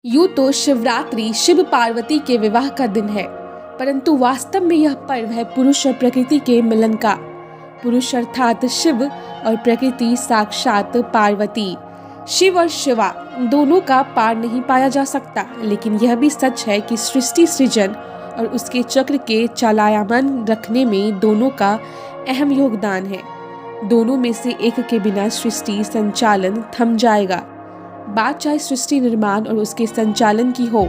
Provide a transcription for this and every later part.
यूं तो शिवरात्रि शिव पार्वती के विवाह का दिन है, परंतु वास्तव में यह पर्व है पुरुष और प्रकृति के मिलन का। पुरुष अर्थात शिव और प्रकृति साक्षात पार्वती। शिव और शिवा दोनों का पार नहीं पाया जा सकता, लेकिन यह भी सच है कि सृष्टि सृजन और उसके चक्र के चलायमान रखने में दोनों का अहम योगदान है। दोनों में से एक के बिना सृष्टि संचालन थम जाएगा। बात चाहे सृष्टि निर्माण और उसके संचालन की हो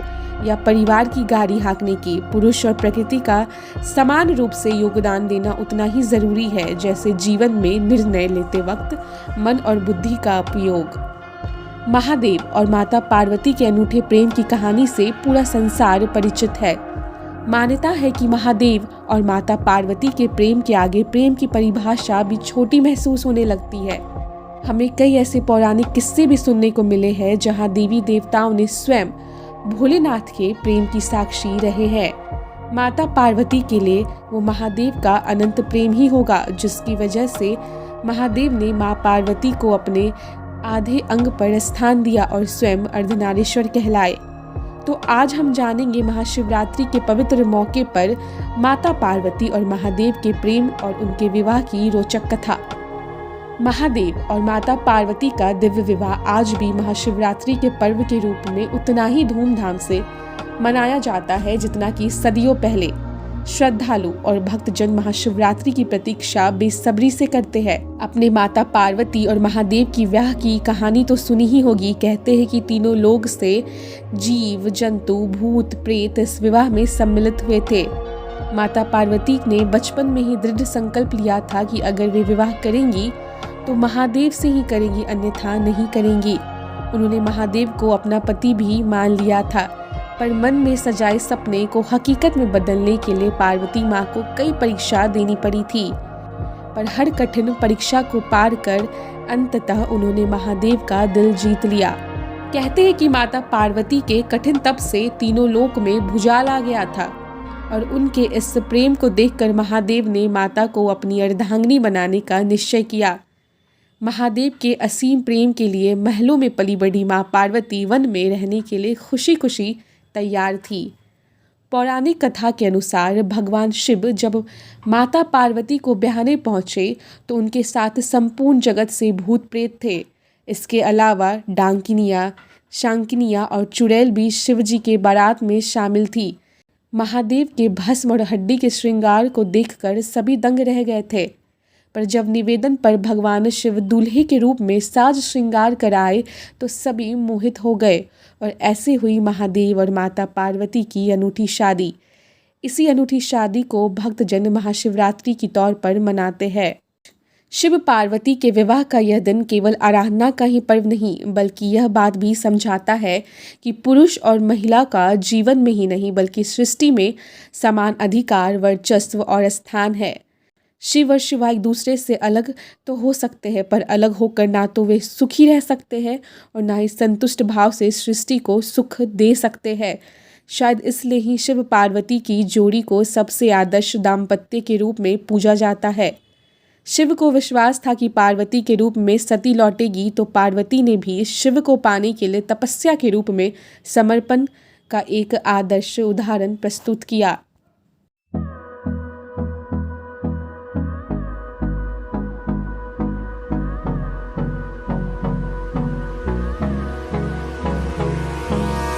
या परिवार की गाड़ी हाँकने की, पुरुष और प्रकृति का समान रूप से योगदान देना उतना ही जरूरी है जैसे जीवन में निर्णय लेते वक्त मन और बुद्धि का उपयोग। महादेव और माता पार्वती के अनूठे प्रेम की कहानी से पूरा संसार परिचित है। मान्यता है कि महादेव और माता पार्वती के प्रेम के आगे प्रेम की परिभाषा भी छोटी महसूस होने लगती है। हमें कई ऐसे पौराणिक किस्से भी सुनने को मिले हैं जहां देवी देवताओं ने स्वयं भोलेनाथ के प्रेम की साक्षी रहे हैं। माता पार्वती के लिए वो महादेव का अनंत प्रेम ही होगा, जिसकी वजह से महादेव ने माँ पार्वती को अपने आधे अंग पर स्थान दिया और स्वयं अर्धनारीश्वर कहलाए। तो आज हम जानेंगे महाशिवरात्रि के पवित्र मौके पर माता पार्वती और महादेव के प्रेम और उनके विवाह की रोचक कथा। महादेव और माता पार्वती का दिव्य विवाह आज भी महाशिवरात्रि के पर्व के रूप में उतना ही धूमधाम से मनाया जाता है जितना कि सदियों पहले। श्रद्धालु और भक्तजन महाशिवरात्रि की प्रतीक्षा बेसब्री से करते हैं। अपने माता पार्वती और महादेव की विवाह की कहानी तो सुनी ही होगी। कहते हैं कि तीनों लोग से जीव जंतु भूत प्रेत इस विवाह में सम्मिलित हुए थे। माता पार्वती ने बचपन में ही दृढ़ संकल्प लिया था कि अगर वे विवाह करेंगी तो महादेव से ही करेंगी, अन्यथा नहीं करेंगी। उन्होंने महादेव को अपना पति भी मान लिया था, पर मन में सजाए सपने को हकीकत में बदलने के लिए पार्वती माँ को कई परीक्षा देनी पड़ी थी। पर हर कठिन परीक्षा को पार कर अंततः उन्होंने महादेव का दिल जीत लिया। कहते हैं कि माता पार्वती के कठिन तप से तीनों लोक में भुजाल आ गया था और उनके इस प्रेम को देखकर महादेव ने माता को अपनी अर्धांगिनी बनाने का निश्चय किया। महादेव के असीम प्रेम के लिए महलों में पली बढ़ी माँ पार्वती वन में रहने के लिए खुशी खुशी तैयार थी। पौराणिक कथा के अनुसार भगवान शिव जब माता पार्वती को ब्याहने पहुँचे तो उनके साथ संपूर्ण जगत से भूत प्रेत थे। इसके अलावा डांकिनिया, शांकिनिया और चुड़ैल भी शिव जी के बारात में शामिल थी। महादेव के भस्म और हड्डी के श्रृंगार को देखकर सभी दंग रह गए थे, पर जब निवेदन पर भगवान शिव दूल्हे के रूप में साज श्रृंगार कराए तो सभी मोहित हो गए और ऐसे हुई महादेव और माता पार्वती की अनूठी शादी। इसी अनूठी शादी को भक्तजन महाशिवरात्रि के तौर पर मनाते हैं। शिव पार्वती के विवाह का यह दिन केवल आराधना का ही पर्व नहीं, बल्कि यह बात भी समझाता है कि पुरुष और महिला का जीवन में ही नहीं बल्कि सृष्टि में समान अधिकार, वर्चस्व और स्थान है। शिव और शिवा एक दूसरे से अलग तो हो सकते हैं, पर अलग होकर ना तो वे सुखी रह सकते हैं और ना ही संतुष्ट भाव से सृष्टि को सुख दे सकते हैं। शायद इसलिए ही शिव पार्वती की जोड़ी को सबसे आदर्श दाम्पत्य के रूप में पूजा जाता है। शिव को विश्वास था कि पार्वती के रूप में सती लौटेगी, तो पार्वती ने भी शिव को पाने के लिए तपस्या के रूप में समर्पण का एक आदर्श उदाहरण प्रस्तुत किया।